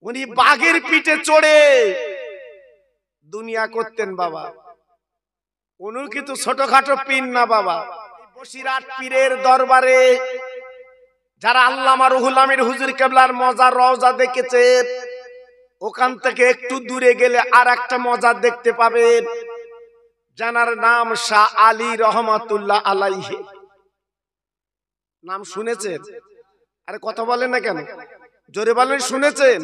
উনি বাঘের পিঠে চড়ে দুনিয়া করতেন বাবা। উনি কিন্তু ছোটখাটো পীর না বাবা। বসিরহাট পীরের দরবারে যারা আল্লামা রুহুল আমিন হুজুর কেবলার মজার রওজা দেখেছেন, ওখান থেকে একটু দূরে গেলে আর একটা মজার দেখতে পাবেন, জানার নাম শাহ আলী রহমাতুল্লাহ আলাইহি। নাম শুনেছেন? আরে কথা বলেন না কেন, জোরে বলেন শুনেছেন?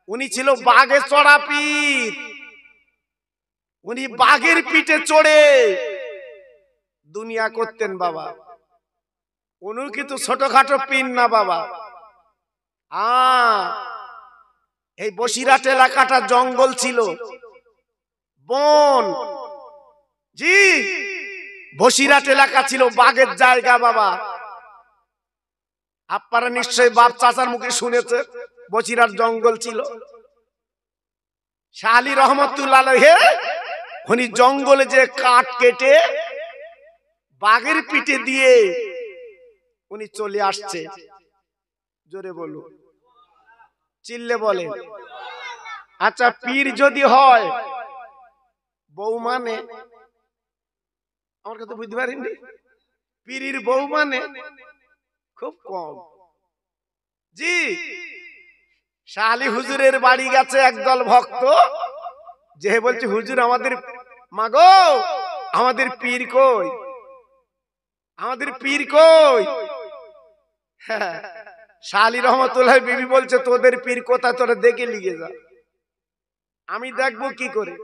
উনি ছিল বাঘে চড়া পীর। উনি বাঘের পিঠে চড়ে দুনিয়া করতেন বাবা। উনি কিন্তু ছোটখাটো পীর না বাবা। এই বসিরহাট এলাকাটা জঙ্গল ছিল, বন। জি, বসিরহাট এলাকা ছিল বাঘের জায়গা বাবা। আপনারা নিশ্চয়ই বাপ চাচার মুখে শুনেছেন বসিরহাট জঙ্গল ছিল। শাহ আলী রহমাতুল্লাহ আলাইহি উনি জঙ্গলে যে কাঠ কেটে বাঘের পিঠে দিয়ে উনি চলে আসছে। জোরে বলুন, চিল্লে বলে। আচ্ছা, পীর যদি হয় বউ মানে, আমার কথা বুঝতে পারেননি? পীরের বউ মানে খুব কম। জি, শাহ আলী হুজুরের বাড়ি গেছে একদল ভক্ত, যে বলছে হুজুর আমাদের মাগো আমাদের পীর কই, আমাদের পীর কই। শাহ আলী রহমাতুল্লাহ বিবি বলছে তোদের পীর কোথায়, তোরা দেখে লিখে যা, আমি দেখবো কি করে।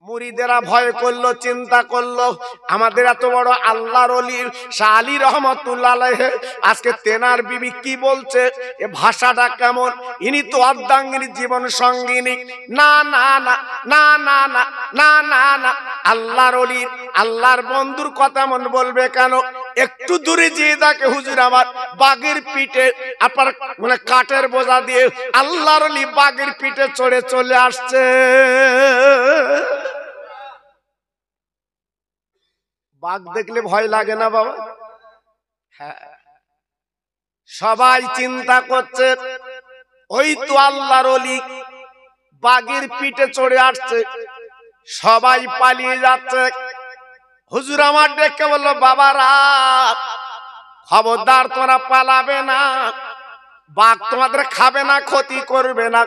মুরিদেরা ভয় করলো, চিন্তা করলো, আমাদের এত বড় আল্লাহর ওলি শাহ আলী রহমাতুল্লাহ আলাইহি আজকে তেনার বিবি কি বলছে, এ ভাষাটা কেমন, ইনি তো অর্ধাঙ্গিনী জীবন সঙ্গিনী। না না না না না না না না না, আল্লাহর ওলি আল্লাহর বন্ধুর কথা মন বলবে কেন? একটু দূরে যেয়ে দেখে হুজুর আমার বাঘের পিঠে, আপনার মানে কাঠের বোঝা দিয়ে আল্লাহর ওলি বাঘের পিঠে চড়ে চলে আসছে। বাঘ দেখলে ভয় লাগে না বাবা? হ্যাঁ, সবাই চিন্তা করছে ওই তো আল্লাহর ওলি বাঘের পিঠে চড়ে আসছে, সবাই পালিয়ে যাচ্ছে। হুজুর আমার ডেকে বললো বাবারা খবরদার, তোমরা পালাবে না, বাঘ তোমাদের খাবে না, ক্ষতি করবে না,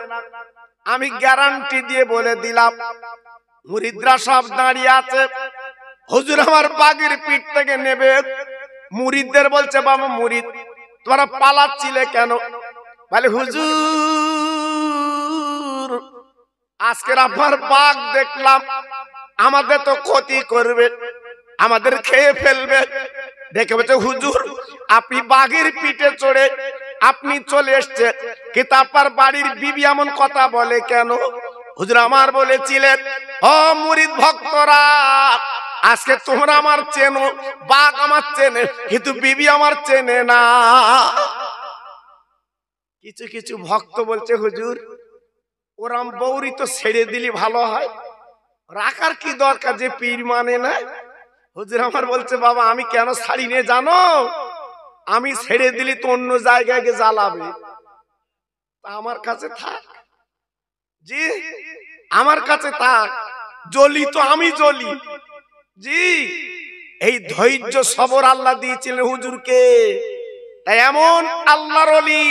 আমি গ্যারান্টি দিয়ে বলে দিলাম। মুরিদরা সব দাঁড়িয়ে আছে, হুজুর আমার বাঘের পিঠ থেকে নেবে। মুরিদদের বলছে বাবা মুরিদ তোমরা পালাচ্ছিলে কেন? বলে হুজুর আজকের আপনার বাঘ দেখলাম, আমাদের তো ক্ষতি করবে, আমাদের খেয়ে ফেলবে। দেখে বলছে হুজুর আপনি বাঘের পিঠে চড়ে আপনি চলে এসছেন, কিন্তু আপনার বাড়ির বিবি এমন কথা বলে কেন? হুজুর আমার বলেছিলেন ও মুরিদ ভক্তরা, আজকে তোমরা আমার চেনো, বাঘ আমার চেনে, কিন্তু বিবি আমার চেনে না। কিছু কিছু ভক্ত বলছে হুজুর ওরাম বৌরি তো ছেড়ে দিলি ভালো হয়, রাখার কি দরকার, যে পীর মানে না। হুজুর আমার বলছে বাবা আমি কেন ছাড়ি নে জানো, আমি ছেড়ে দিলি তো অন্য জায়গায় গিয়ে জ্বালাবে, আমার কাছে থাক। জি, আমার কাছে থাক, জ্বলি তো আমি জ্বলি। জি, এই ধৈর্য সবর আল্লাহ দিয়েছিলেন হুজুরকে। তাই এমন আল্লাহর ওলি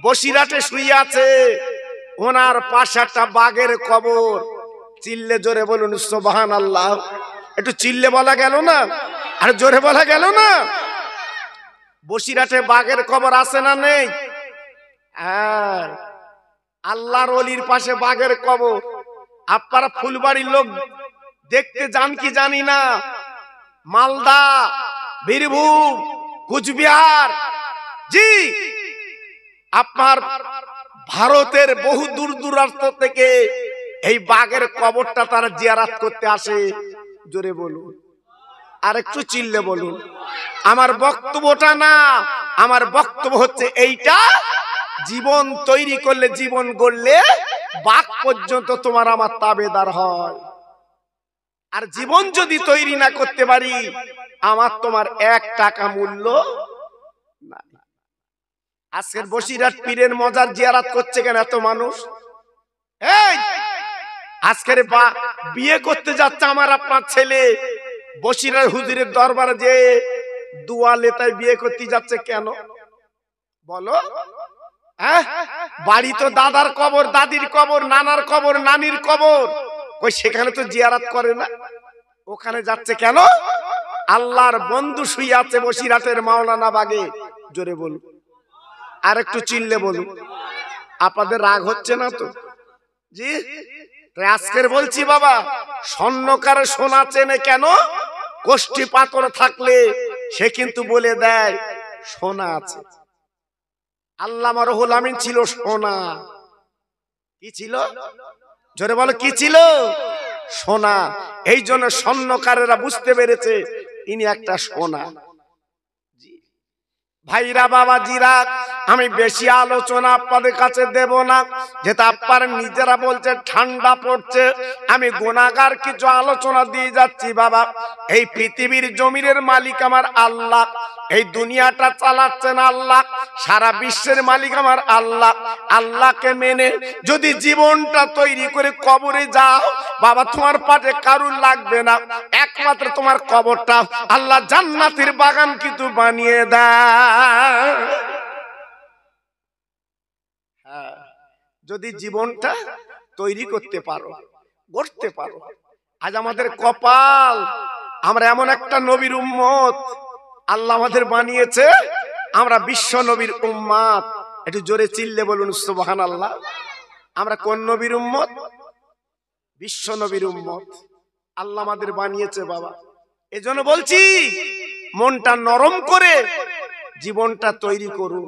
বসিরহাটে শুয়ে আছে, ওনার পাশে একটা বাঘের কবর। চিল্লে জোরে বলুন সুবহানাল্লাহ। একটু চিল্লে বলা গেল না, আর জোরে বলা গেল না? বসিরহাটে বাঘের কবর আছে না নেই? হ্যাঁ, আল্লাহর ওলির পাশে বাঘের কবর। আপনারা ফুলবাড়ির লোক দেখতে যান কি জানি না, মালদা, বীরভূম, কুচবিহার, জি আপনার ভারতের বহু দূর দূরান্ত থেকে এই বাঘের কবরটা তারা জিয়ারত করতে আসে। জোরে বলুন, আর একটু চিল্লে বলুন। আমার বক্তব্যটা না, আমার বক্তব্য হচ্ছে এইটা, জীবন তৈরি করলে, জীবন গড়লে বাঘ পর্যন্ত তোমার আমার তাবেদার হয়। আর জীবন যদি তৈরি না করতে পারি, আমার তোমার 1 টাকা মূল্য নাই। আজকের বসিরহাট পীরের মজার জিয়ারত করছে কেন এত মানুষ? এই আজকের বিয়ে করতে যাচ্ছে আমার আপনার ছেলে, বসিরহাট হুজুরের দরবারে যে দোয়া লেতায় বিয়ে করতে যাচ্ছে কেন বলো? বাড়ি তো দাদার কবর, দাদির কবর, নানার কবর, নানির কবর, ওই সেখানে তো জিয়ারত করে না, ওখানে যাচ্ছে কেন? আল্লাহর বন্ধু শুয়ে আছে বসিরহাটের মাওলানা বাগে। জোরে বলুন, আর একটু চিল্লে বলুন। আপনাদের রাগ হচ্ছে না তো? জি, আজকের বলছি বাবা, স্বর্ণকারে সোনা চেনে কেন? কোষ্ঠী পাথর থাকলে সে কিন্তু বলে দেয় সোনা আছে। আল্লামা রুহুল আমিন ছিল সোনা। কি ছিল? জোরে বলো, কি ছিল? সোনা। এই জন্য স্বর্ণকারেরা বুঝতে পেরেছে ইনি একটা সোনা। ভাইরা বাবাজিরা, আমি বেশি আলোচনা আপনাদের কাছে দেব না, যেটা আপনারা নিজেরা বলছে ঠান্ডা পড়ছে। আমি গুনাহগার কিছু আলোচনা দিয়ে যাচ্ছি। বাবা, এই পৃথিবীর জমিনের মালিক আমার আল্লাহ, এই দুনিয়াটা চালাচ্ছেন আল্লাহ, সারা বিশ্বের মালিক আমার আল্লাহ। আল্লাহকে মেনে যদি জীবনটা তৈরি করে কবরে যাও বাবা, তোমার পাশে কারুর লাগবে না, একমাত্র তোমার কবরটা আল্লাহ জান্নাতের বাগান কিন্তু বানিয়ে দেয়। যদি জীবনটা তৈরি করতে পারো, গড়তে পারো। আজ আমাদের কপাল, আমরা এমন একটা নবীর উম্মত আল্লাহ আমাদের বানিয়েছে, আমরা বিশ্ব নবীর উম্মত। একটু জোরে চিল্লে বলুন সুবহানাল্লাহ। আমরা কোন নবীর উম্মত? বিশ্ব নবীর উম্মত। আল্লাহ আমাদের বানিয়েছে বাবা। এজন্য বলছি মনটা নরম করে জীবনটা তৈরি করুন।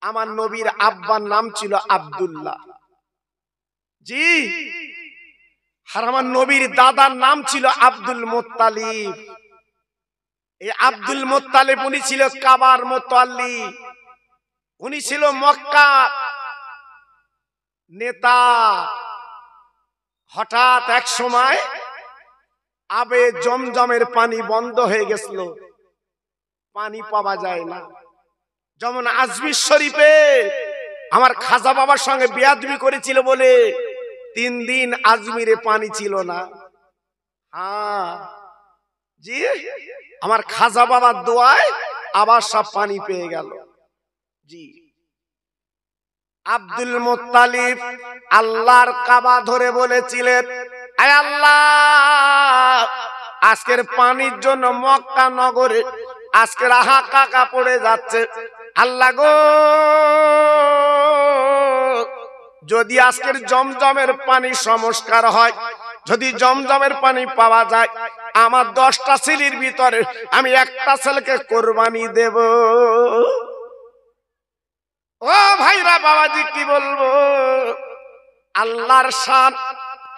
আমার নবীর আব্বার নাম ছিল আব্দুল্লাহ, জি, আর আমার নবীর দাদার নাম ছিল আব্দুল মুত্তালিব। এই আব্দুল মুত্তালিব উনি ছিল কাবার মুতাল্লি, উনি ছিল মক্কা নেতা। হঠাৎ এক সময় আবে জমজমের পানি বন্ধ হয়ে গেছিল, পানি পাওয়া যায় না। যেমন আজমির শরীফে আমার খাজা বাবার সঙ্গে বেয়াদবি করেছিল বলে 3 দিন আজমিরে পানি ছিল না। হ্যাঁ জি, আমার খাজা বাবার দোয়ায় আবার সব পানি পেয়ে গেল। জি, আব্দুল মুত্তালিব আল্লাহর কাবা ধরে বলেছিলেন, আয় আল্লাহ, আজকের পানির জন্য মক্কা নগরে আজকের হাহাকার পড়ে যাচ্ছে। আল্লাহ গো, যদি আজকের জমজমের পানি সংস্কার হয়, যদি জমজমের পানি পাওয়া যায়, আমার 10টা ছেলের ভিতরে আমি একটা ছেলেকে কোরবানি দেব। ও ভাইরা বাবাজি, কি বলবো, আল্লাহর শান,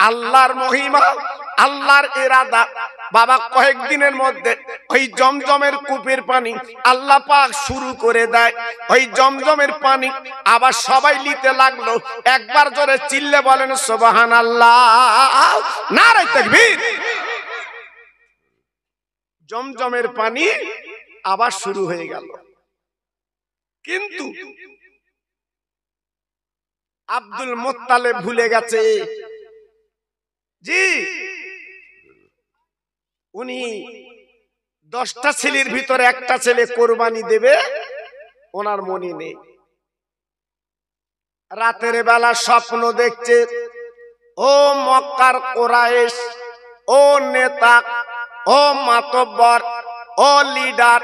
আল্লাহর মহিমা, আল্লাহর ইরাদা। বাবা, কয়েকদিনের মধ্যে ওই জমজমের কূপের পানি আল্লাহ পাক শুরু করে দেয়। ওই জমজমের পানি আবার সবাই নিতে লাগলো। একবার জোরে চিল্লে বলেন সুবহানাল্লাহ, নারে তাকবীর। জমজমের পানি আবার শুরু হয়ে গেল। কিন্তু আব্দুল মুত্তালিব ভুলে গেছে, জি, উনি 10টা ছেলের ভিতরে একটা ছেলে কোরবানি দেবে, ওনার মনে নেই। রাতের বেলা স্বপ্ন দেখছে, ও মক্কার কুরাইশ, ও নেতা, ও মাতব্বর, ও লিডার,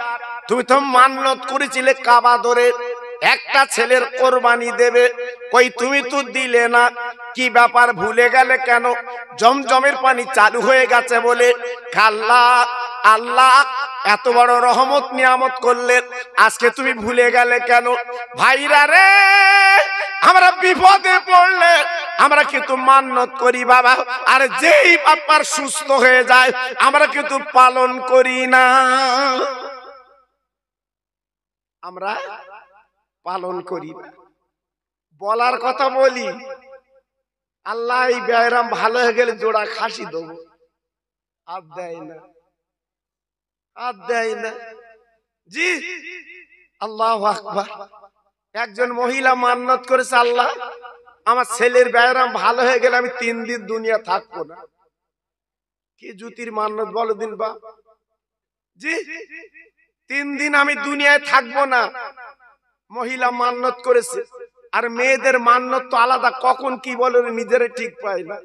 তুমি তো মান্নত করেছিলে কাবা ধরে একটা ছেলের কোরবানি দেবে, কই তুমি তো দিলে না, কি ব্যাপার ভুলে গেলে কেন? জমজমের পানি চালু হয়ে গেছে বলে। আল্লাহ, আল্লাহ এত বড় রহমত নিয়ামত করলেন, আজকে তুমি ভুলে গেলে কেন? ভাইরা রে, আমরা বিপদে পড়লে আমরা কিন্তু মান্নত করি বাবা, আর যেই বাপার সুস্থ হয়ে যায় আমরা কিন্তু পালন করি না, আমরা পালন করি না। বলার কথা বলি, আল্লাহ এই ব্যায়াম ভালো হয়ে গেলে জোড়া খাসি দেবো, আর দেয় না, আর দেয় না। জি, আল্লাহু আকবার। একজন মহিলা মান্নত করেছে, আল্লাহ আমার ছেলের ব্যায়াম ভালো হয়ে গেলে আমি 3 দিন দুনিয়া থাকবো না। কি জুতির মান্নত বলো দিন বা, জি 3 দিন আমি দুনিয়ায় থাকবো না, মহিলা মান্নত করেছে। আর মেয়েদের মান্নত তো আলাদা, কখন কি বলে নিজেরা ঠিক পায় না।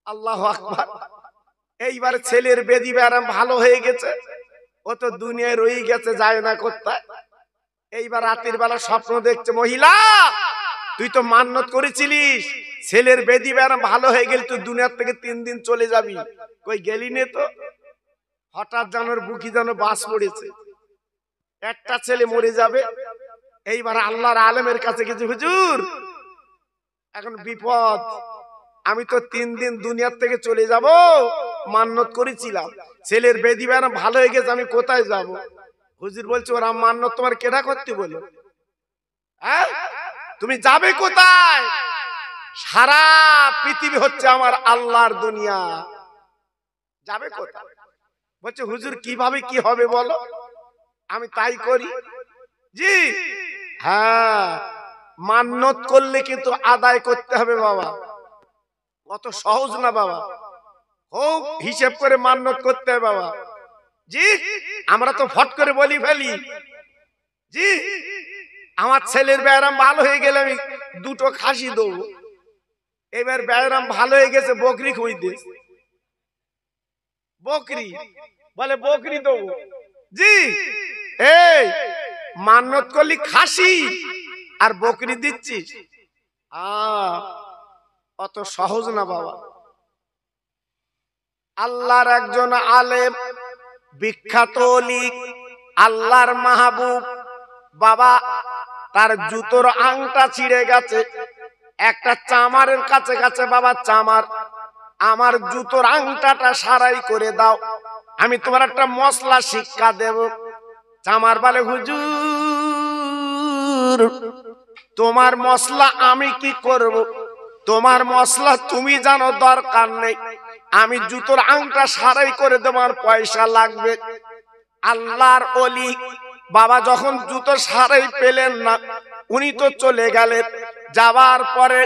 আল্লাহু আকবার। এইবার ছেলের বেদি ব্যায়াম ভালো হয়ে গেছে, ও তো দুনিয়ায় রয়ে গেছে, যায় না কোথায়। এইবার রাতের বেলা স্বপ্ন দেখছে, মহিলা তুই তো মান্নত করেছিলিস ছেলের বেদি ব্যায়াম ভালো হয়ে গেল তুই দুনিয়ার থেকে 3 দিন চলে যাবি, কই গেলি নে তো। হঠাৎ যেন বুকি যেন বাস পড়েছে, একটা ছেলে মরে যাবে। এইবার আল্লাহর আলেমের কাছে গেছে, হুজুর এখন বিপদ, আমি তো 3 দিন দুনিয়ার থেকে চলে যাব, মান্নত করেছিলাম ছেলের বেদি ব্যায়াম ভালো হয়ে গেছে, আমি কোথায় যাব? হুজুর বলছে, ওরা মান্নত তোমার কেডা করতে বলো? হ্যাঁ, তুমি যাবে কোথায়? সারা পৃথিবী হচ্ছে আমার আল্লাহর দুনিয়া, যাবে কোথায়? বলছে, হুজুর কিভাবে কি হবে বলো, আমি তাই করি। জি হ্যাঁ, মান্নত করলে কিন্তু আদায় করতে হবে বাবা, অত সহজ না বাবা, খুব হিসেব করে মান্নত করতে হবে বাবা। জি আমরা তো ফট করে বলি ফেলি, জি আমার ছেলের ব্যায়াম ভালো হয়ে গেলে আমি 2টো খাসি দেবো। এবার ব্যায়াম ভালো হয়ে গেছে, বকরি খুঁজ দিস, বকরি বলে বকরি দেবো। জি এই মান্নত করলি খাসি আর বকরি দিচ্ছিস, অত সহজ না বাবা। আল্লাহর একজন আলেম, বিখ্যাত ওলি, আল্লাহর মাহবুব বাবা, তার জুতোর আংটা ছিঁড়ে গেছে, একটা চামারের কাছে কাছে, বাবা চামার আমার জুতোর আংটাটা সারাই করে দাও, আমি তোমার একটা মশলা শিক্ষা দেব। চামার বলে, হুজুর তোমার মশলা আমি কি করব? তোমার মশলা তুমি জানো, দরকার নেই, আমি জুতোর আংটা সারাই করে দেবার পয়সা লাগবে। আল্লাহর ওলি বাবা যখন জুতো সারাই পেলেন না, উনি তো চলে গেলেন। যাবার পরে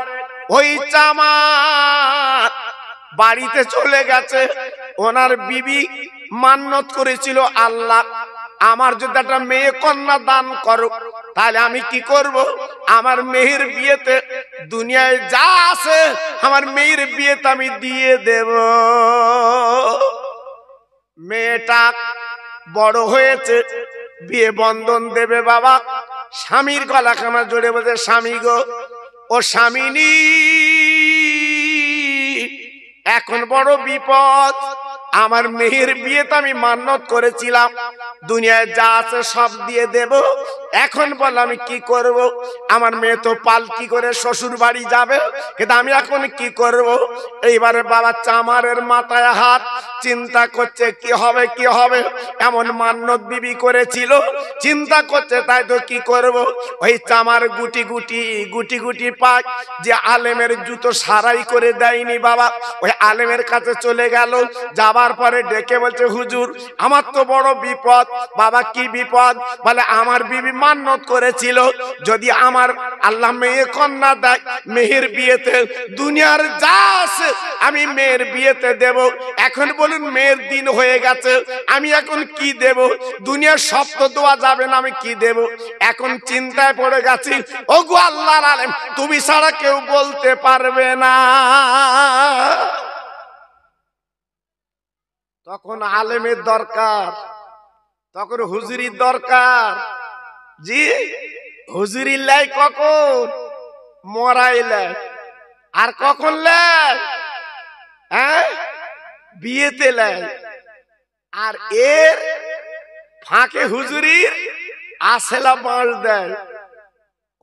ওই চামার বাড়িতে চলে গেছে, ওনার বিবি মান্নত করেছিল, আল্লাহ আমার যদি একটা মেয়ে কন্যা দান করো, তাহলে আমি কি করব? আমার মেয়ের বিয়েতে দুনিয়ায় যা আছে আমার মেয়ের বিয়েতে আমি দিয়ে দেব। মেয়েটা বড় হয়েছে, বিয়ে বন্ধন দেবে বাবা, স্বামীর গলাখানা জড়ে বলছে, স্বামী গো, ও স্বামিনী এখন বড় বিপদ, আমার মেয়ের বিয়েতে আমি মান্নত করেছিলাম দুনিয়ায় যা আছে সব দিয়ে দেব, এখন বল আমি কি করব? আমার মেয়ে তো পালকি করে শ্বশুর বাড়ি যাবে, কিন্তু আমি এখন কি করব? এইবারে বাবা চামারের মাথায় হাত, চিন্তা করছে কি হবে কি হবে, এমন মান্নত বিবি করেছিল, চিন্তা করছে তাই তো কি করব। ওই চামার গুটি গুটি গুটি গুটি পাক যে আলেমের জুতো সারাই করে দেয়নি বাবা, ওই আলেমের কাছে চলে গেল। যাবার পরে ডেকে বলছে, হুজুর আমার তো বড় বিপদ। বাবা কি বিপদ? বলে আমার বিবি মান্নত করেছিল যদি আমার আল্লাহ মেয়ে কন্যা দেয়, মেয়ের বিয়েতে দুনিয়ার যা আছে আমি মেয়ের বিয়েতে দেব। এখন বলুন মেয়ের দিন হয়ে গেছে, আমি এখন কি দেব? দুনিয়ার সব তো দেওয়া যাবে না, আমি কি দেব? এখন চিন্তায় পড়ে গেছি। ওগো আল্লাহর আলেম, তুমি ছাড়া কেউ বলতে পারবে না। তখন আলেমের দরকার, তখন হুজুরির দরকার। জি হুজুরির লাই কখন? মরাই লাই। আর কখন লাই? হ্যাঁ, বিয়েতে লাই। আর এর ফাঁকে হুজুরির আসেলা বাঁশ দেয়।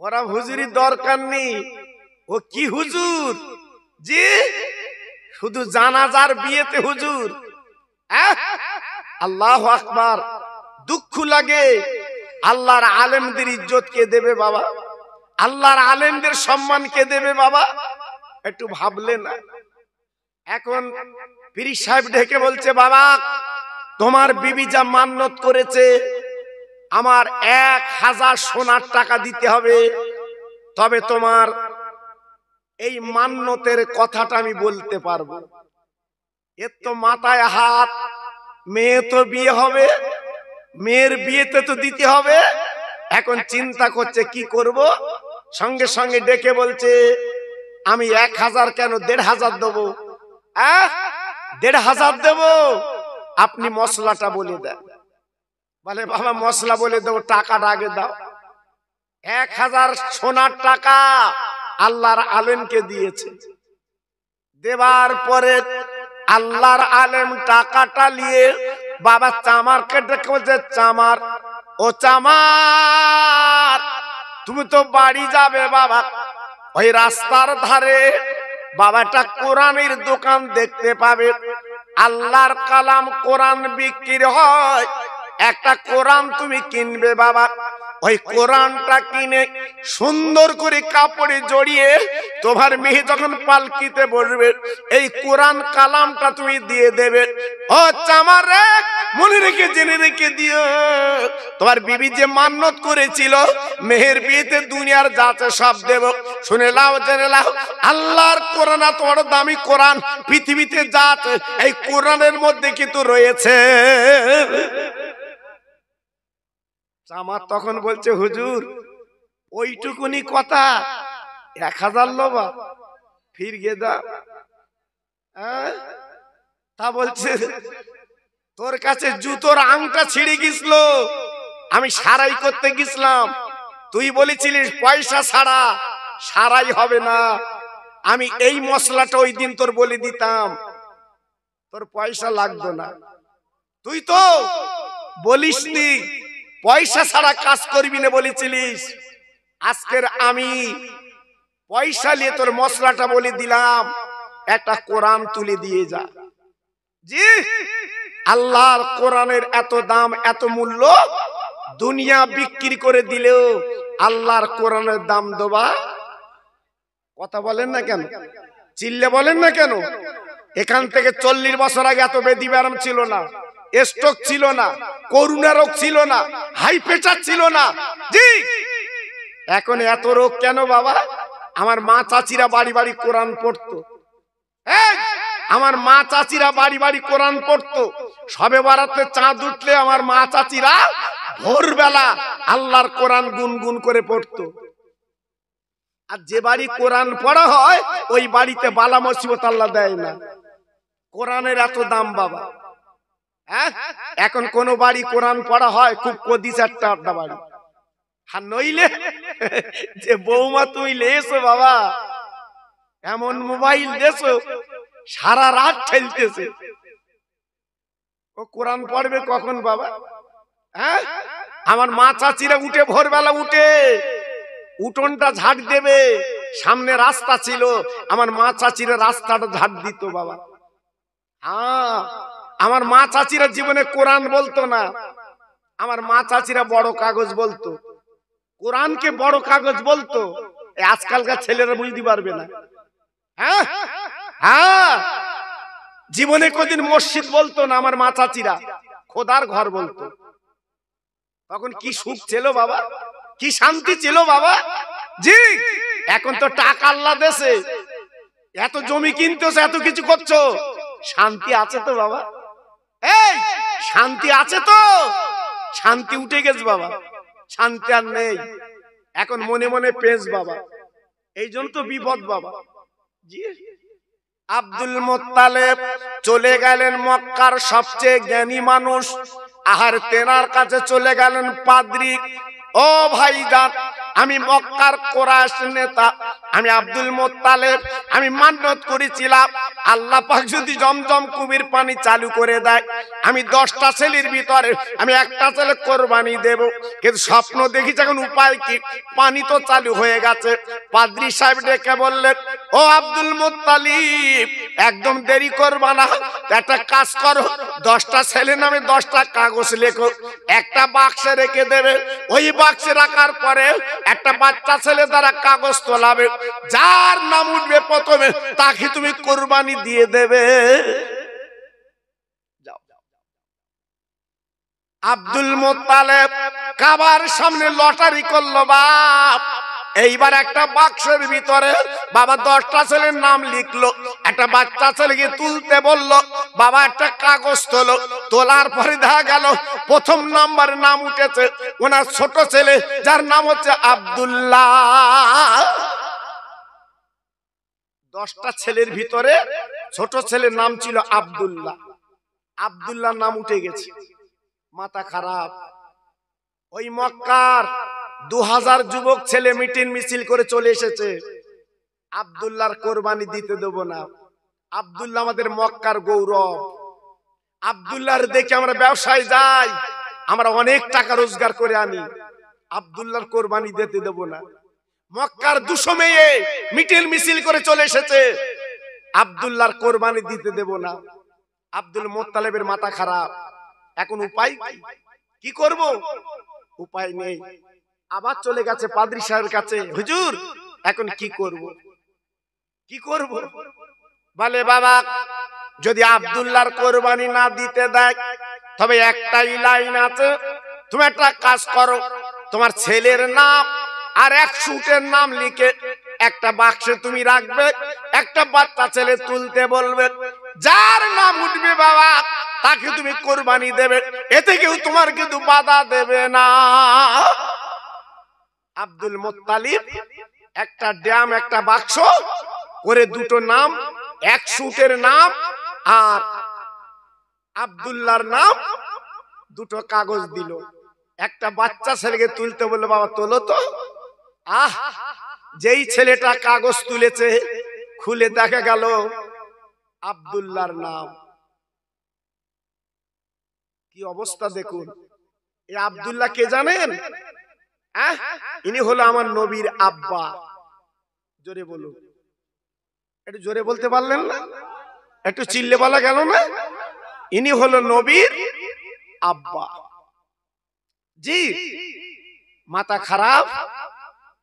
ওরা হুজুরির দরকার নেই, ও কি হুজুর? জি শুধু জানাজার বিয়েতে হুজুর। আল্লাহু আকবার। দুঃখ লাগে, আল্লাহর আলেমদের ইজ্জত কে দেবে বাবা? আল্লাহর আলেমদের সম্মান কে দেবে বাবা? একটু ভাবলে না? এখন পীর সাহেব ডেকে বলছে, বাবা তোমার বিবি যা মান্নত করেছে আমার 1000 সোনার টাকা দিতে হবে, তবে তোমার এই মান্যতের কথাটা আমি বলতে পারবো। এর তো মাথায় হাত, মেয়ে তো বিয়ে হবে, মেয়ের বিয়েতে তো দিতে হবে। এখন চিন্তা করছে কি করব, সঙ্গে সঙ্গে ডেকে বলছে আমি 1000 কেন 1500 দেবো। 1500 দেবো, আপনি মশলাটা বলে দেন। বলে বাবা মশলা বলে দেবো, টাকাটা আগে দাও। 1000 সোনার টাকা আল্লাহর আলেমকে দিয়েছে। দেবার পরে আল্লাহর আলেম টাকাটা নিয়ে বাবা চামারকে ডেকে বলছে চামার, ও চামার তুমি তো বাড়ি যাবে বাবা, ওই রাস্তার ধারে বাবা একটা কোরআনের দোকান দেখতে পাবে। আল্লাহর কালাম কোরআন বিক্রি হয়, একটা কোরআন তুমি কিনবে বাবা। ওই কোরআনটা কিনে সুন্দর করে কাপড়ে জড়িয়ে তোমার মেয়ে যখন পালকিতে বসবে এই কোরআন কালামটা তুমি দিয়ে দেবে। ও চামার রে, মনে রেখে জেনে রেখে দিও, তোমার বিবি যে মান্যত করেছিল মেহের বিয়েতে দুনিয়ার যা আছে সব দেব। শুনে লাও, জেনে লাও, আল্লাহর কোরআন তোমার দামি কোরআন, পৃথিবীতে যা আছে এই কোরআনের মধ্যে কিন্তু রয়েছে। আমার তখন বলছে হুজুর ওইটুকুনি কথা, 1000 লোবা ফির গে দা। তা বলছে তোর কাছে জুতোর আংটা ছিঁড়ে গেছিল, আমি সারাই করতে গেছিলাম, তুই বলেছিলিস পয়সা ছাড়া সারাই হবে না। আমি এই মশলাটা ওই দিন তোর বলে দিতাম, তোর পয়সা লাগতো না। তুই তো বলিসনি পয়সা ছাড়া কাজ করবি না, বলেছিলিস। আজকের আমি পয়সা নিয়ে তোর মশলাটা বলে দিলাম, একটা কোরআন তুলে দিয়ে যা। জি, আল্লাহর কোরআনের এত দাম, এত মূল্য, দুনিয়া বিক্রি করে দিলেও আল্লাহর কোরআনের দাম দেবা। কথা বলেন না কেন? চিল্লে বলেন না কেন? এখান থেকে 40 বছর আগে এত বেদি ব্যারাম ছিল না, স্ট্রোক ছিল না, করোনা রোগ ছিল না, হাই প্রেসার ছিল না। জি, এখন এত রোগ কেন বাবা? আমার মা চাচিরা বাড়ি বাড়ি কোরআন পড়তো। আমার মা চাচিরা বাড়ি বাড়ি কোরআন পড়তো। সবে বারাতে চাঁদ উঠলে আমার মা চাচিরা ভোরবেলা আল্লাহর কোরআন গুনগুন করে পড়তো। আর যে বাড়ি কোরআন পড়া হয় ওই বাড়িতে বালা মুসিবত আল্লাহ দেয় না। কোরআনের এত দাম বাবা। এখন কোন বাড়ি কোরআন পড়া হয় খুব কদিস একটা আড্ডা বাড়ি। আর নইলে যে বৌমা তুই লেছো বাবা, এমন মোবাইল দেছো সারা রাত ঠেলতেছে। ও কোরআন পড়বে কখন বাবা? আমার মা চাচিরা উঠে ভোরবেলা উঠে উঠোনটা ঝাড় দেবে, সামনে রাস্তা ছিল, আমার মা চাচিরা রাস্তাটা ঝাড় দিত বাবা। আমার মা চাচিরা জীবনে কোরআন বলতো না, আমার মা চাচিরা বড় কাগজ বলতো, কোরআনকে বড় কাগজ বলতো। আজকালকার ছেলেরা বুঝতে পারবে না। জীবনে কোনদিন মসজিদ বলতো না আমার মা চাচিরা, খোদার ঘর বলতো। তখন কি সুখ ছিল বাবা, কি শান্তি ছিল বাবা। জি, এখন তো টাকা আল্লাহ দেশে, এত জমি কিনতেছ, এত কিছু করছো, শান্তি আছে তো বাবা? এই শান্তি আছে তো? শান্তি উঠে গেছে বাবা, শান্তি আর নেই। এখন মনে মনে পেঁচ বাবা, এই জন্য তো বিপদ বাবা। জি, আব্দুল মুত্তালিব চলে গেলেন মক্কার সবচেয়ে জ্ঞানী মানুষ, আহার তেনার কাছে চলে গেলেন পাদ্রী। ও ভাইজান, আমি মক্কার কুরাইশ নেতা, আমি আব্দুল মুত্তালিব, আমি মান্যত করেছিলাম আল্লাহ পাক যদি জমজম কুবির পানি চালু করে দেয়, আমি 10টা ছেলের ভিতরে আমি একটা ছেলে কোরবানি দেব। কিন্তু স্বপ্ন দেখি যখন, উপায় কি? পানি তো চালু হয়ে গেছে। পাদ্রী সাহেব ডেকে বললেন, ও আব্দুল মুত্তালিব, একদম দেরি করবা না, একটা কাজ করো, 10টা ছেলে নামে 10টা কাগজ লেখো, একটা বাক্সে রেখে দেবে। ওই বাক্সে রাখার পরে একটা বাচ্চা ছেলে দ্বারা কাগজ তোলাবে, যার নাম উঠবে প্রথমে তাকে তুমি কোরবানি দিয়ে দেবে। আব্দুল মুত্তালিব কাবার সামনে লটারি করলো বাপ। এইবার একটা বাক্সের ভিতরে বাবা 10টা ছেলের নাম লিখলো। একটা বাচ্চা ছেলেকে তুলতে বললো, বাবা একটা কাগজ তোলো। তোলার পরে দেখা গেল প্রথম নাম্বারের নাম উঠেছে ওনার ছোট ছেলে, যার নাম হচ্ছে আব্দুল্লাহ। 10টা ছেলের ভিতরে ছোট ছেলের নাম ছিল আব্দুল্লাহ। আব্দুল্লাহ নাম উঠে গেছে, মাথা খারাপ। ওই মক্কার 2000 যুবক ছেলে মিটিং মিছিল করে চলে এসেছে, আব্দুল্লাহর কোরবানি দিতে দেব না। আব্দুল্লাহ আমাদের মক্কার গৌরব। আব্দুল্লাহর দেখে আমরা ব্যবসায় যাই, আমরা অনেক টাকা রোজগার করে আনি। আব্দুল্লাহর কোরবানি দিতে দেব না। মক্কার 200 মেয়ে মিটিং মিছিল করে চলে এসেছে, আব্দুল্লাহর কোরবানি দিতে দেব না। আব্দুল মোত্তালেবের মাথা খারাপ। এখন উপায় কি করব? উপায় নেই। আবার চলে গেছে পাদ্রী সাহেবের কাছে, হুজুর এখন কি করব? কি করব? বলে বাবা যদি আব্দুল্লাহর কোরবানি না দিতে দেয় তবে একটাই লাইন আছে, তুমি একটা কাজ করো, তোমার ছেলের নাম আর 100 উটের নাম লিখে একটা বাক্সে তুমি রাখবে, একটা বাচ্চা ছেলে তুলতে বলবে, যার নাম উঠবে বাবা তাকে তুমি কোরবানি দেবে, এতে কেউ তোমার কিন্তু বাধা দেবে না। আব্দুল মুত্তালিব একটা ড্যাম একটা বাক্স করে 2টো নাম, 100 উটের নাম আর আব্দুল্লাহর নাম 2টো কাগজ দিল। একটা বাচ্চা ছেলেকে তুলতে বললো, বাবা তোলো তো। যেই ছেলেটা কাগজ তুলেছে খুলে দেখা গেল আব্দুল্লাহর নাম। কি অবস্থা দেখুন। এই আব্দুল্লাহ কে জানেন? ইনি হলো আমার নবীর আব্বা। জোরে বলুন। একটু জোরে বলতে পারলেন না? একটু চিল্লে বলা গেল না? ইনি হলো নবীর আব্বা। জি, মাথা খারাপ।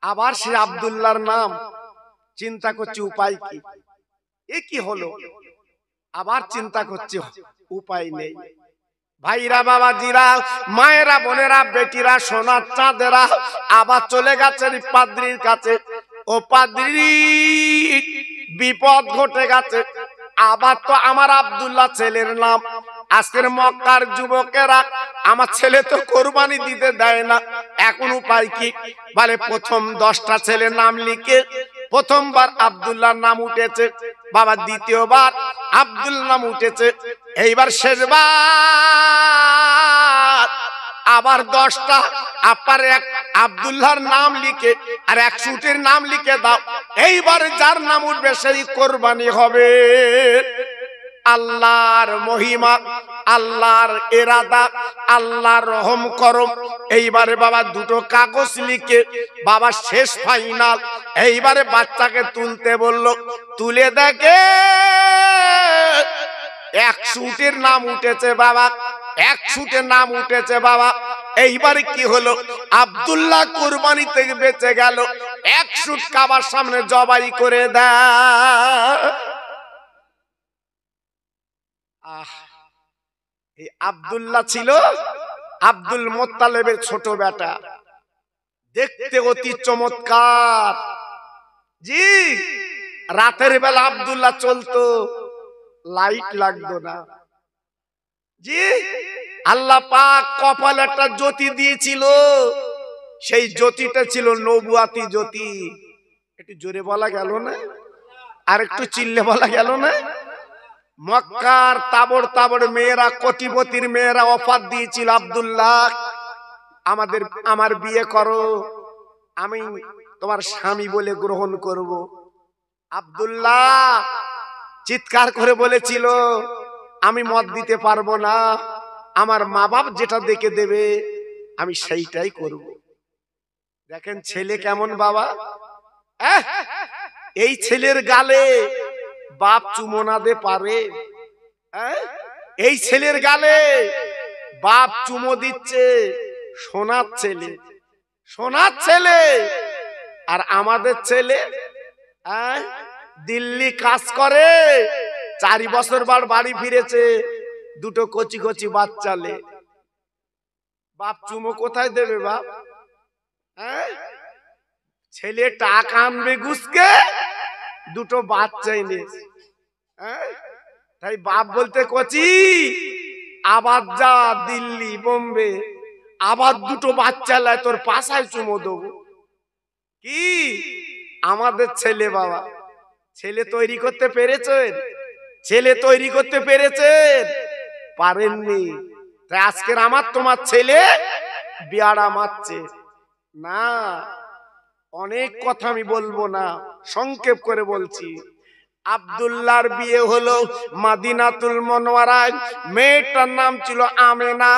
আবার সে আব্দুল্লাহর নাম চিন্তা করছে উপায় কি। এ কি হলো? আবার চিন্তা করছে উপায় নেই। ভাইরা বাবাজিরা, মায়েরা বোনেরা বেটিরা সোনার চাঁদেরা আবার চলে গেছে পাদ্রীর কাছে। ও পাদ্রী বিপদ ঘটে গেছে। আবার তো আমার আব্দুল্লাহ ছেলের নাম। আজকের মক্কার যুবকেরা আমার ছেলে তো কোরবানি দিতে দেয় না, এখন উপায় কি? বলে প্রথম 10টা ছেলের নাম লিখে প্রথমবার আব্দুল্লাহর নাম উঠেছে বাবা, দ্বিতীয়বার আব্দুল্লাহ নাম উঠেছে, এইবার শেষবার আবার 10টা আপার এক আব্দুল্লাহর নাম লিখে আর 100 উটের নাম লিখে দাও। এইবার যার নাম উঠবে সেই কোরবানি হবে। আল্লাহর মহিমা, আল্লাহর ইরাদা, আল্লাহর রহম করম। এইবারে বাবা 2টো কাগজ লিখে বাবা শেষ ফাইনাল। এইবারে বাচ্চাকে তুলতে বলল, তুলে দেখে 100 উটের নাম উঠেছে বাবা, 100 উটের নাম উঠেছে বাবা। এইবারে কি হলো? আব্দুল্লাহ কুরবানি থেকে বেঁচে গেল। 100 উট কাবার সামনে জবাই করে দেয়। এই আব্দুল্লাহ ছিল আব্দুল মুত্তালিবের ছোট বেটা, দেখতে অতি চমৎকার। জি, রাতের বেলা আব্দুল্লাহ চলতো, লাইট লাগতো না। জি, আল্লাহ পাক কপাল একটা জ্যোতি দিয়েছিল, সেই জ্যোতিটা ছিল নবুয়াতি জ্যোতি। একটু জোরে বলা গেল না? আর একটু চিল্লে বলা গেল না? মক্কার তাবড় তাবড় মেয়েরা, কোটিপতির মেয়েরা অফার দিয়েছিল, আব্দুল্লাহ আমার বিয়ে করো, আমি তোমার স্বামী বলে গ্রহণ করব। আব্দুল্লাহ চিৎকার করে বলেছিল, আমি মত দিতে পারবো না, আমার মা বাপ যেটা দেখে দেবে আমি সেইটাই করব। দেখেন ছেলে কেমন বাবা। এই ছেলের গালে বাপ চুমো না দে পারে? এই ছেলের গালে বাপ চুমো দিচ্ছে। সোনার ছেলে, সোনার ছেলে। আর আমাদের ছেলে দিল্লি কাজ করে, 4 বছর বার বাড়ি ফিরেছে, 2টো কচি কচি বাচ্চালে। বাপ চুমো কোথায় দেবে বাপ? ছেলে টাকা আনবে ঘুষকে, দুটো বাচ্চা এনেছে। তাই বাপ বলতে কচি আবার যা দিল্লি বোম্বে, আবার দুটো বাচ্চা লাই তোর পাশায় চুমো দেবো। কি আমাদের ছেলে বাবা, ছেলে তৈরি করতে পেরেছেন? ছেলে তৈরি করতে পেরেছেন? পারেননি। তাই আজকের আমার তোমার ছেলে বিয়ারা মারছে না। অনেক কথা আমি বলবো না, সংক্ষেপ করে বলছি। আব্দুল্লাহর বিয়ে হলো মদিনাতুল মুনাওয়ারায়, মেয়েটার নাম ছিল আমেনা।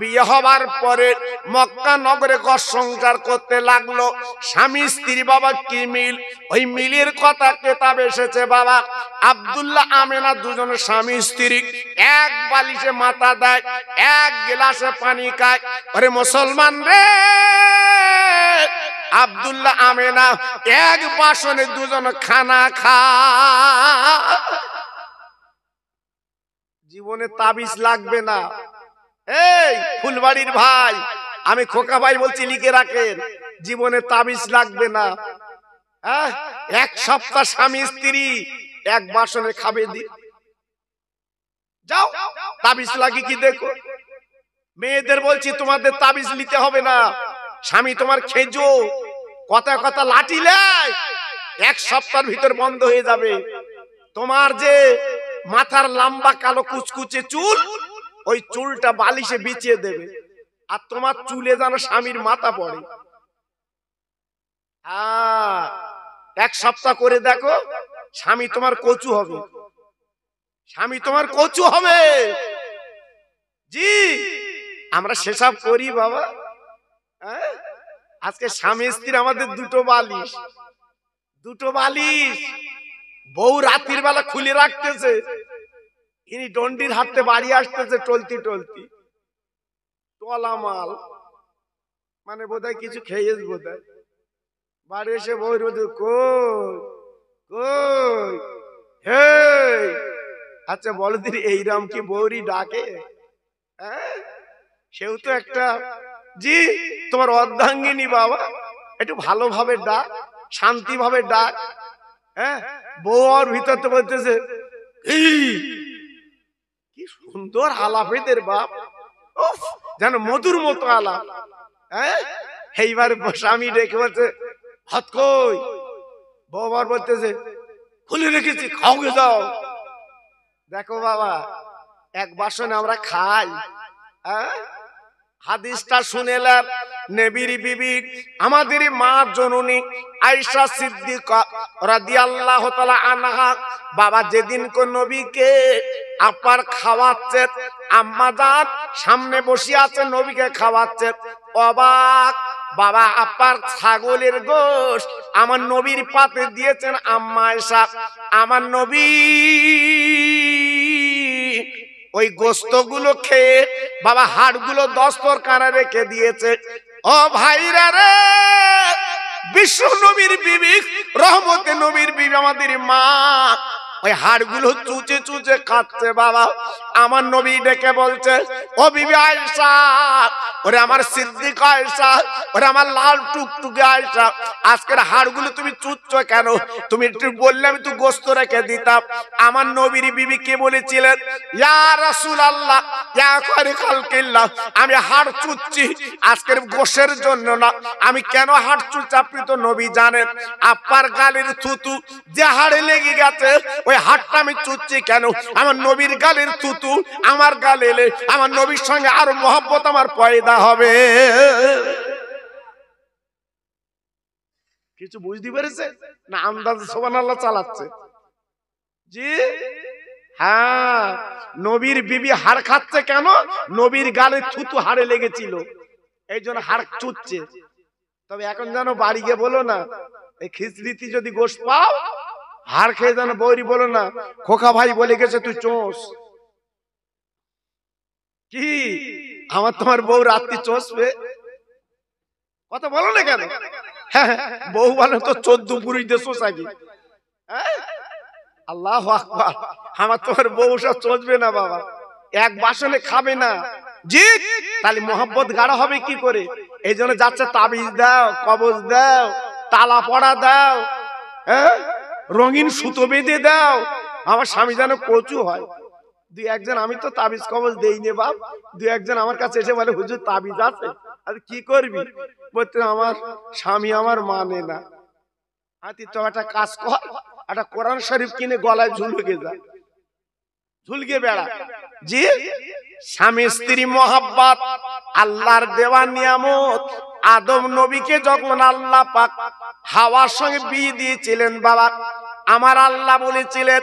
বিয়ে হবার পরে মক্কা নগরে ঘর সংসার করতে লাগলো। স্বামী স্ত্রী বাবা কি মিল, ওই মিলের কথা কিতাব এসেছে বাবা। আব্দুল্লাহ আমেনা দুজনের স্বামী স্ত্রী এক বালিশে মাথা দেয়, এক গ্লাসে পানি খায়। ওরে মুসলমান রে, আব্দুল্লাহ আমেনা এক বাসনে দুজন খানা খায়। জীবনে তাবিজ লাগবে না। এই ফুলবাড়ির ভাই, আমি খোকা ভাই বলছি, লিখে রাখেন, জীবনে তাবিজ লাগবে না। এক সপ্তাহ স্বামী স্ত্রী এক বাসনে খাবে দি, যাও তাবিজ লাগে কি দেখো। মেয়েদের বলছি তোমাদের তাবিজ নিতে হবে না। স্বামী তোমার খেজো, কথা কথা লাঠিলে এক সপ্তাহের ভিতর বন্ধ হয়ে যাবে। তোমার যে মাথার লম্বা কালো কুচকুচে চুল, ওই চুলটা বালিশে বিছিয়ে দেবে। আর তোমার চুলে যেন স্বামীর মাথা পড়ে। এক সপ্তাহ করে দেখো, স্বামী তোমার কচু হবে। স্বামী তোমার কচু হবে। জি, আমরা সেসব করি বাবা। আজকে স্বামী স্ত্রী আমাদের দুটো বালিশ, দুটো বালিশ। বউ রাত্রির বেলা খুলে রাখতেছে, ইনি ডন্ডির হাতে বাড়ি আসতেছে টলতি টলতি, টলা মাল, মানে বোধহয় কিছু খেয়েছ বোধহয়। বাড়ি এসে বউ রোদ কই কই, হে আচ্ছা বলো দিদি এইরাম কি বৌরি ডাকে? সেও তো একটা। জি, তোমার অর্ধাঙ্গিনী বাবা, একটু ভালোভাবে ডাক, শান্তি ভাবে ডাক। বউর ভিতর তো বলতেছে কি সুন্দর আলাপ এদের বাপ, যেন মধুর মতো আলাপ। এইবার স্বামী ডেকে বলছে হাত কই, বউ আবার বলতেছে খুলে রেখেছি, খাওগে যাও। দেখো বাবা, এক বাসনে আমরা খাই। হাদিসটা শুনেলাম, নবীর বিবি আমাদের মা জননী আয়েশা সিদ্দিকা রাদিয়াল্লাহু তাআলা আনহা, বাবা যেদিন কোন নবীকে আপার খাওয়াচ্ছে, আম্মা জান সামনে বসে আছে, নবীকে খাওয়াচ্ছে, অবাক বাবা, আপার ছাগলের গোশত আমার নবীর পাতে দিয়েছেন আম্মা আয়েশা। আমার নবী ওই গোস্তগুলো খেয়ে বাবা হাড়গুলো দস্তরখানে রেখে দিয়েছে। ও ভাইরা রে, বিশ্ব নবীর বিবি, রহমতে নবীর বিবি আমাদের মা ওই হাড়গুলো চুচে চুচে খাচ্ছে বাবা। আমার নবী ডেকে বলছে ও বিবি আয়েশা, ওরে আমার সিদ্দিকা আয়েশা, ওরে আমার লাল টুকটুকে আয়েশা, আজকের হাড়গুলো তুমি চুচ্ছো কেন? তুমি একটু বললে আমি তো গোস্ত রেখে দিতাম। আমার নবীর বিবি কে বলেছিলেন, ইয়া রাসূলুল্লাহ, ইয়া খায়রুল খালকিল্লাহ, আমি হাড় চুচ্ছি আজকের গোশের জন্য না। আমি কেন হাড় চুচ্ছি আপনি তো নবী জানেন। আপার গালের থুতু যে হাড়ে লেগে গেছে, ওই হাড়টা আমি চুচ্ছি কেন? আমার নবীর গালের থুতু আমার গালে এলে আমার নবীর সঙ্গে আরো মহব্বত আমার পয়দা হবে। কিছু বুঝতে পেরেছে না? আন্দাজ সুবহানাল্লাহ চালাচ্ছে। জি হ্যাঁ, নবীর বিবি হাড় খাচ্ছে কেন? নবীর গালে থুতু হাড়ে লেগেছিল, এই জন্য হাড় চুচ্ছে। তবে এখন যেন বাড়ি গিয়ে বলো না, এই খিচড়িতে যদি গোশত পাও হাড় খেয়ে যেন বৌরি বলো না খোকা ভাই বলে গেছে তুই চোষ। কি আমার তোমার বউ রাত্রি চষবে? কথা বলো না কেন? বউ বলো তো 14 পুরুষ দিয়ে চষাবি। আল্লাহু আকবার, আমার তোমার বউ সব চষবে না বাবা, এক বাসনে খাবে না। জি, তাহলে মোহাব্বত গাঢ় হবে কি করে? এই জন্য যাচ্ছে তাবিজ দাও, কবজ দাও, তালা পড়া দাও, রঙিন সুতো বেঁধে দাও। আমার স্বামী যেন কচু হয়। দুই একজন, আমি তো তাবিজ কবজ দেই নে বাপ, দুই একজন আমার কাছে এসে বলে হুজুর তাবিজ আছে, আর কি করবি? বলতে আমার স্বামী আমার মানে না। তুই তো একটা কাজ কর, একটা কোরআন শরীফ কিনে গলায় ঝুলকে যা, ঝুলকে বেড়া। জি, স্বামী স্ত্রী মোহাব্বত আল্লাহর দেওয়া নিয়ামত। আদম নবীকে যখন আল্লাহ পাক হাওয়ার সঙ্গে বিয়ে দিয়েছিলেন বাবা, আমার আল্লাহ বলেছিলেন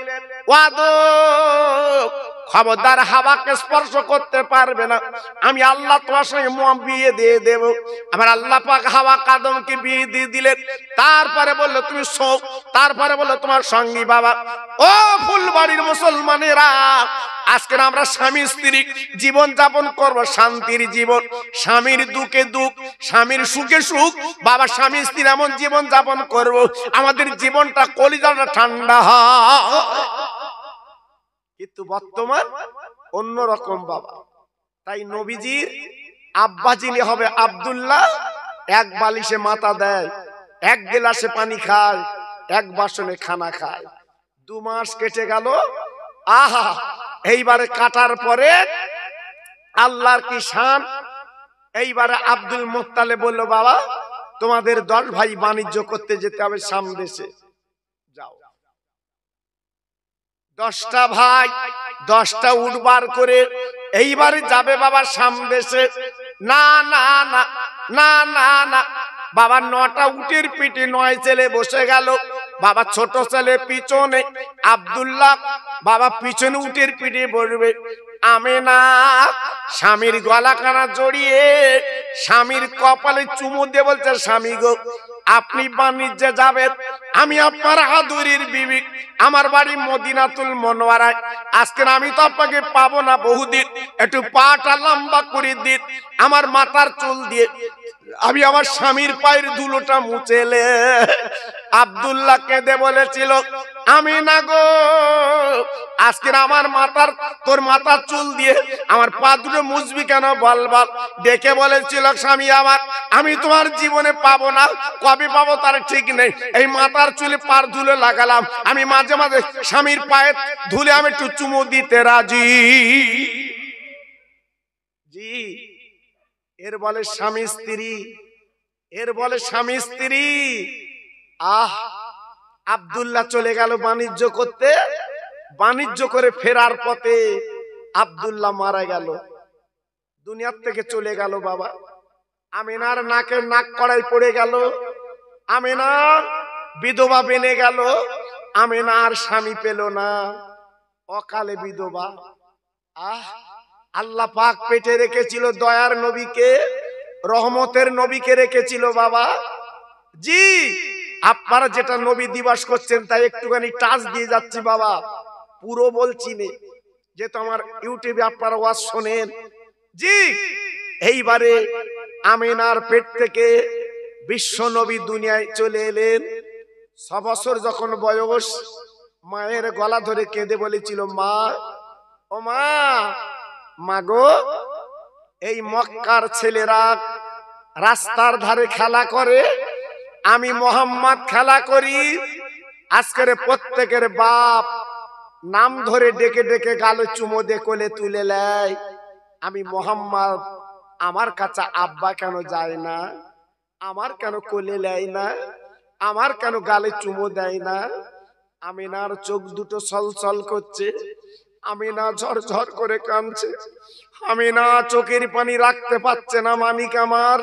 ও আদম, খবরদার হাওয়াকে স্পর্শ করতে পারবে না, আমি আল্লাহ তোমার সঙ্গে বিয়ে দিয়ে দেব। আমার আল্লাহ পাক হাওয়া আদমকে বিয়ে দিয়ে দিলেন। তারপরে বললো তুমি শোক, তারপরে বললো তোমার সঙ্গী বাবা। ও ফুলবাড়ির মুসলমানেরা, আজকে আমরা স্বামী স্ত্রী জীবন যাপন করব শান্তির জীবন, স্বামীর দুঃখে দুঃখ, স্বামীর সুখে সুখ। বাবা স্বামী স্ত্রী এমন জীবন যাপন করব আমাদের জীবনটা কলিজাটা ঠান্ডা হয়। কিন্তু বর্তমান অন্যরকম বাবা। তাই নবীজির আব্বা যিনি হবে আব্দুল্লাহ, এক বালিশে মাথা দেয়, এক গ্লাসে পানি খায়, এক বাসনে খানা খায়। 2 মাস কেটে গেল। আহা, এইবারে কাটার পরে আল্লাহর কি শান। এইবারে আব্দুল মুত্তালিব বলল বাবা তোমাদের 10 ভাই বাণিজ্য করতে যেতে হবে সামনে দেশে, যাও। 10টা ভাই 10টা উট বার করে এইবারে যাবে বাবা সামনে দেশে। না না না না না না বাবা, 9টা উটের পিঠে 9 ছেলে বসে গেল। বাবা ছোট ছেলে পিছনে, আব্দুল্লাহ বাবা পিছনে উটের পিঠে বসবে। আমেনা স্বামীর গলা কানা জড়িয়ে স্বামীর কপালে চুমু দিয়ে বলছে স্বামী গো, আপনি বাণিজ্যে যাবেন, আমি আপনার আদুরির বিবি, আমার বাড়ি মদিনাতুল মুনাওয়ারায়। আজকে আমি তো আপনাকে পাবো না বহুদিন, একটু পাটা লম্বা করে দিন, আমার মাথার চুল দিয়ে আমি আমার স্বামীর পায়ের ধুলোটা মুছেলে। আব্দুল্লাহ কেঁদে বলেছিল আমি না গো, আজকে আমার মাথার তোর মাথার চুল দিয়ে আমার পা দুটো মুছবি কেন বল বল। ডেকে বলেছিল স্বামী আমার, আমি তোমার জীবনে পাবো না, কবে পাবো তার ঠিক নেই, এই মাথার চুলে পার ধুলে লাগালাম, আমি মাঝে মাঝে স্বামীর পায়ের ধুলে আমি একটু চুমু দিতে রাজি। জি, এর বলে স্বামী স্ত্রী, এর বলে স্বামী স্ত্রী। আহ, আব্দুল্লাহ চলে গেল বাণিজ্য করতে। বাণিজ্য করে ফেরার পথে আব্দুল্লাহ মারা গেল, দুনিয়ার থেকে চলে গেল বাবা। আমিনার নাকে নাক কড়াই পড়ে গেল, আমিনা বিধবা বেনে গেল, আমিনা আর স্বামী পেল না, অকালে বিধবা। আহ, আল্লাহ পাক পেটে রেখেছিল দয়ার নবীকে, রহমতের নবীকে রেখেছিল বাবা। জি, আপনারা যেটা নবী দিবস করছেন তাই একটুখানি টাচ দিয়ে যাচ্ছি বাবা, পুরো বলছি নে, যেহেতু আমার ইউটিউবে আপনারা ওয়াজ শোনেন। জি, এইবারে আমিনার পেট থেকে বিশ্ব নবী দুনিয়ায় চলে এলেন। 6 বছর যখন বয়স, মায়ের গলা ধরে কেঁদে বলেছিল মা, ও মা, মাগো এই মক্কার ছেলেরা রাস্তার ধারে খেলা করে, আমি মোহাম্মদ খেলা করি। আজকের প্রত্যেকের বাপ নাম ধরে ডেকে ডেকে গালে চুমো দিয়ে কোলে তুলে নেয়, আমি মোহাম্মদ, আমার কাছে আব্বা কেন যায় না, আমার কেন কোলে নেয় না, আমার কেন গালে চুমো দেয় না। আমিনার চোখ দুটো ছলছল করছে, আমিনা ঝরঝর করে কাঁদছে, আমিনা চোখের পানি রাখতে পারছে না। মানিক আমার,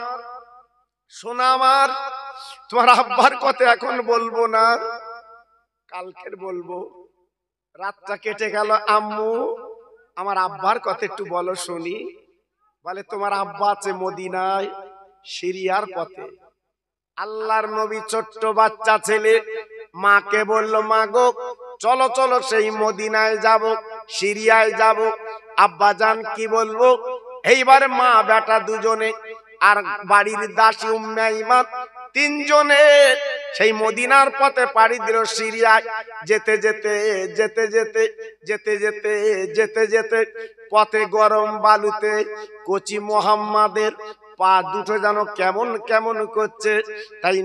সোনা আমার, তোমার আব্বার কথা এখন বলবো না, কালকের বলবো। রাতটা কেটে গেল, আম্মু আমার আব্বার কথা একটু বলো শুনি। বলে তোমার আব্বা আছে মদিনায়, সিরিয়ার পথে। আল্লাহর নবী ছোট্ট বাচ্চা ছেলে মাকে বলল মা গো চলো চলো সেই মদিনায় যাব, সিরিয়ায় যাব। আব্বা জান কি বলবো। এইবার মা বেটা দুজনে আর বাড়ির দাসী উম্মে ঈমান 3 জনে সেই মদিনার পথে পাড়ি দিল সিরিয়ায়। যেতে যেতে যেতে যেতে যেতে যেতে যেতে যেতে পথে গরম বালুতে কচি মোহাম্মদের পা দুটো যেন কেমন কেমন করছে। তাই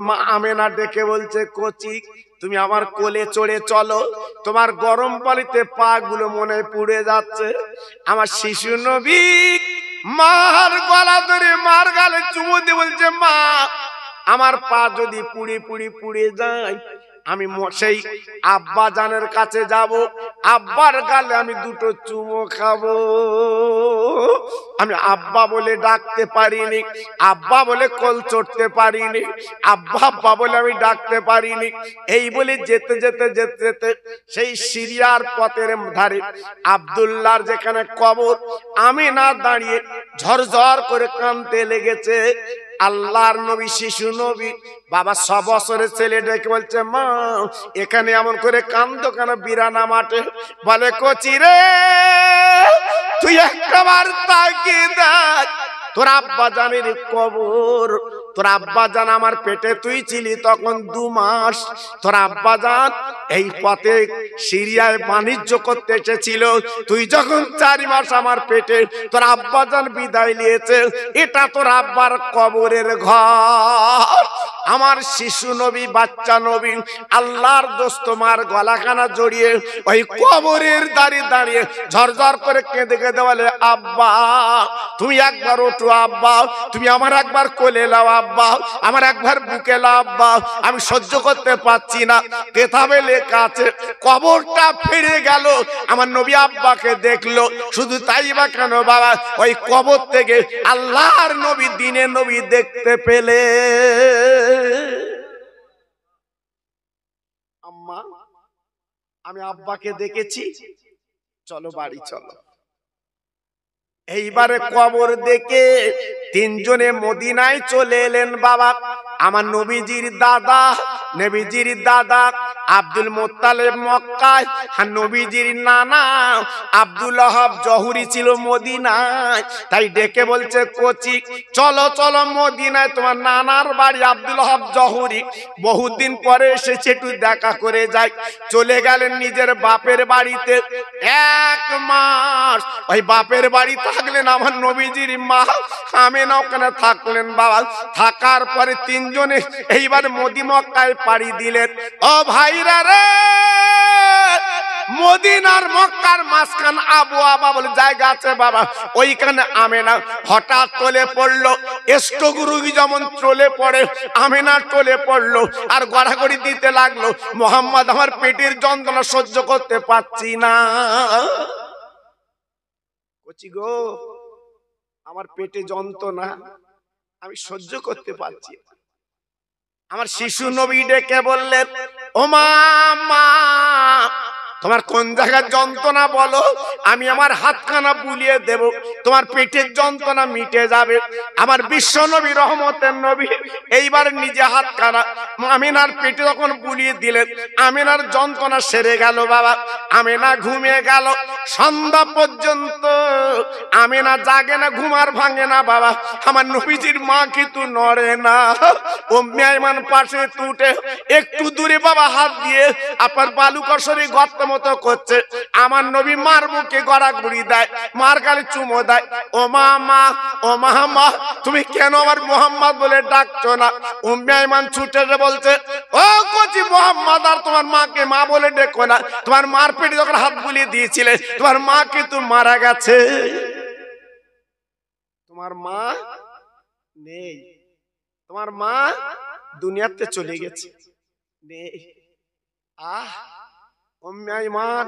মা আমেনা ডেকে বলছে, কচি তুমি আমার কোলে চড়ে চলো, তোমার গরম বালিতে পা গুলো মনে পুড়ে যাচ্ছে। আমার শিশু নবী মার গলা ধরে মার গালে চুমু দিয়ে বলছে, মা আমার পা যদি পুড়ে পুড়ে পুড়ে যায়, আমি সেই আব্বা জানের কাছে যাব, আব্বার গালে আমি দুটো চুমো খাবো। আমি আব্বা বলে ডাকতে পারিনি, আব্বা বলে কোল চড়তে পারিনি, আব্বা আব্বা বলে আমি ডাকতে পারিনি। এই বলে যেতে যেতে যেতে যেতে সেই সিরিয়ার পথের ধারে আব্দুল্লাহর যেখানে কবর, আমিনা দাঁড়িয়ে ঝরঝর করে কাঁদতে লেগেছে। আল্লাহর নবী শিশু নবী বাবা 6 বছরের ছেলে ডেকে বলছে, মা এখানে এমন করে কান্দো কেন বিরানা মাঠে? বলে, কচি রে তুই একবার তাকিয়ে দেখ, তোর আব্বা জানের কবর। তোর আব্বা জান আমার পেটে তুই ছিলি তখন 2 মাস। তোর আব্বা জান এই পথে সিরিয়ায় বাণিজ্য করতে এসেছিল, তুই যখন 4 মাস আমার পেটে, তোর আব্বা জান বিদায় নিয়েছে। এটা তোর আব্বার কবরের ঘর। আমার শিশু নবী বাচ্চা নবী আল্লাহর দোস্ত মার গলাখানা জড়িয়ে ওই কবরের দাঁড়িয়ে দাঁড়িয়ে ঝরঝর করে কেঁদে কেঁদে বলে, আব্বা তুমি একবার ওঠো, আব্বা তুমি আমার একবার কোলে নাও, আব্বা আমার একবার বুকে নাও, আব্বা আমি সহ্য করতে পারছি না। কেতাবে লেখা আছে কবরটা ফিরে গেল, আমার নবী আব্বাকে দেখলো। শুধু তাই বা কেন বাবা, ওই কবর থেকে আল্লাহর নবী দিনে নবী দেখতে পেলে। আম্মা আমি আব্বাকে দেখেছি, চলো বাড়ি চলো। এইবারে কবর দেখে 3 জনে মদিনায় চলে এলেন বাবা। আমার নবীজির দাদা আব্দুল মুত্তালিব মক্কায়, আর নবীজির নানা আব্দুল ওয়াহাব জহুরি ছিল মদিনায়। তাই ডেকে বলছে, কচি চলো চলো মদিনায়, তোমার নানার বাড়ি আব্দুল ওয়াহাব জহুরি, বহুদিন পরে এসেছে, একটু দেখা করে যাই। চলে গেলেন নিজের বাপের বাড়িতে। 1 মাস ওই বাপের বাড়ি থাকলেন আমার নবীজির মা আমেনা, ওখানে থাকলেন বাবা। থাকার পরে 3 জনে এইবার মক্কায় পাড়ি দিলেন। ও ভাইরা রে, মদিনার মক্কার মাঝখান আবওয়াবা বলে জায়গা আছে বাবা, ওইখানে আমেনা হঠাৎ টলে পড়লো। এষ্টগুরুগি যেমন টলে পড়ে, আমেনা টলে পড়লো আর গড়াগড়ি দিতে লাগলো, মোহাম্মদ আমার পেটের যন্ত্রণা সহ্য করতে পারছি না। কচি গো আমার পেটে যন্ত্রণা আমি সহ্য করতে পারছি। আমার শিশু নবী ডেকে বললেন, ও মা তোমার কোন জায়গার যন্ত্রণা বলো, আমি আমার হাতখানা বুলিয়ে দেব, তোমার পেটের যন্ত্রণা মিটে যাবে। আমার বিশ্ব নবী রহমতের নবী এইবার নিজে হাতখানা আমিনার পেটে যখন বুলিয়ে দিলেন, আমিনার যন্ত্রণা সেরে গেল বাবা। আমিনা ঘুমিয়ে গেল সন্ধ্যা পর্যন্ত। আমিনা জাগে না, ঘুমার ভাঙে না বাবা। আমার নবীজির মা কিন্তু নড়ে না। উম্মে আইমান পাশে তুটে একটু দূরে বাবা হাত দিয়ে আপনার বালু কসরে গর্ত মতো করছে। আমার নবী মার মুখে গড়াগড়ি দেয়, মার গালে চুমো দেয়। ও মা তুমি কেন আমার মোহাম্মদ বলে ডাকছো না? উম্মে আইমান ছুটে এসে বলছে, ও কচি মোহাম্মদ আর তোমার মাকে মা বলে ডেকো না। তোমার মার পেটে যখন হাত বুলিয়ে দিয়েছিলে, তোমার মা কিন্তু মারা গেছে। তোমার মা নেই, তোমার মা দুনিয়াতে চলে গেছে। নেই। উম্মে আইমান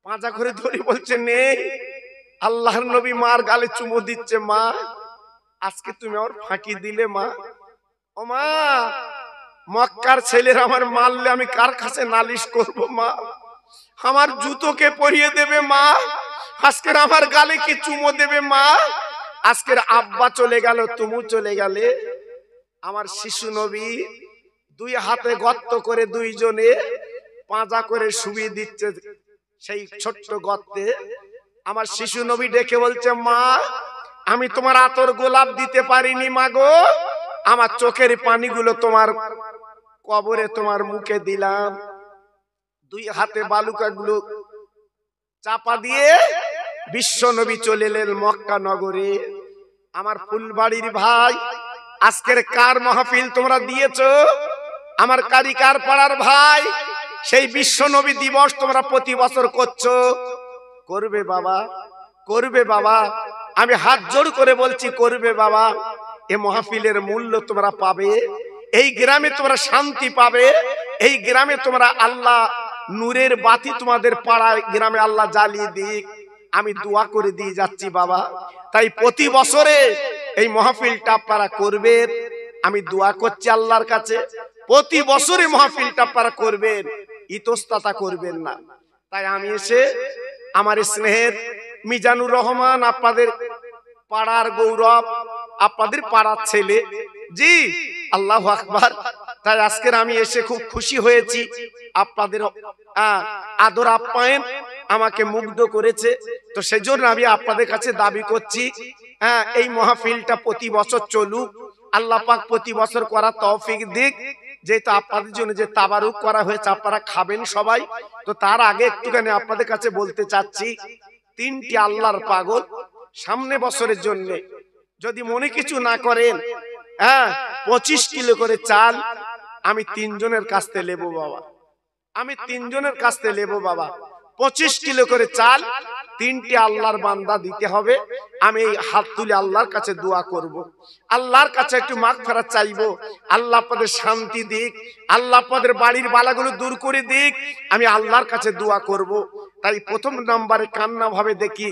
পাঁজা করে ধরে বলছে, নেই। আল্লাহর নবী মার গালে চুমো দিচ্ছে, মা আজকে তুমি আমার ফাঁকি দিলে মা। ও মা, মক্কার ছেলেরা আমার মারলে আমি কার কাছে নালিশ করব মা? আমার জুতোকে পরিয়ে দেবে মা, আজকের আমার গালে কি চুমো দেবে মা? আজকের আব্বা চলে গেল, তুমি চলে গেলে। আমার শিশু নবী 2 হাতে গর্ত করে 2 জনে পাঁজা করে শুবিয়ে দিচ্ছে সেই ছোট্ট গর্তে। আমার শিশু নবী ডেকে বলছে, মা আমি তোমার আতর গোলাপ দিতে পারিনি মা গো, আমার চোখের পানিগুলো তোমার কবরে তোমার মুখে দিলাম, দুই হাতে বালুকাগুলো চাপা দিয়ে বিশ্ব নবী চলে এলেন মক্কা নগরে। আমার ফুলবাড়ির ভাই, আজকের কার মাহফিল তোমরা দিয়েছো? আমার কারিকার পাড়ার ভাই, সেই বিশ্ব নবী দিবস তোমরা প্রতি বছর করছো। করবে বাবা, করবে বাবা, আমি হাত জোড় করে বলছি করবে বাবা। এ মাহফিলের মূল্য তোমরা পাবে, এই গ্রামে তোমরা শান্তি পাবে, এই গ্রামে তোমরা আল্লাহ নূরের বাতি তোমাদের পাড়ায় গ্রামে আল্লাহ জ্বালিয়ে দিক, আমি দোয়া করে দিয়ে যাচ্ছি বাবা। তাই প্রতি বছরে এই মাহফিলটা আপনারা করবেন, আমি দোয়া করছি আল্লাহর কাছে, প্রতি বছরে মাহফিলটা আপনারা করবেন, ইতস্ততা করবেন না। তাই আমি এসে আমার স্নেহের মিজানুর রহমান, আপনাদের পাড়ার গৌরব, আপনাদের পাড়ার ছেলে, জি আল্লাহু আকবার। তাই আজকের আমি এসে খুব খুশি হয়েছি, আপনাদের আদর আপ্যায়ন আমাকে মুগ্ধ করেছে। তো সেজন্য আমি আপনাদের কাছে দাবি করছি, এই মাহফিলটা প্রতি বছর চলুক, আল্লাহ পাক প্রতি বছর করার তৌফিক দিক। যেহেতু আপনাদের জন্য যে তাবারুক করা হয়েছে, আপনারা খাবেন সবাই, তো তার আগে একটুখানি আপনাদের কাছে বলতে চাচ্ছি, তিনটি আল্লাহর পাগল সামনে বছরের জন্য যদি মনে কিছু না করেন, 25 কিলো করে চাল আমি তিনজনের কাছ থেকে নেবো বাবা, আমি তিনজনের কাছ থেকে নেবো বাবা। 25 কিলো করে চাল তিনটি আল্লাহর বান্দা দিতে হবে। আমি এই হাত তুলে আল্লাহর কাছে দোয়া করব, আল্লাহর কাছে একটু মাগফিরাত চাইবো, আল্লাহ আপনাদের শান্তি দিক, আল্লাহ আপনাদের বাড়ির বালাগুলো দূর করে দিক, আমি আল্লাহর কাছে দোয়া করব। তাই প্রথম নম্বরে কান্না ভাবে দেখি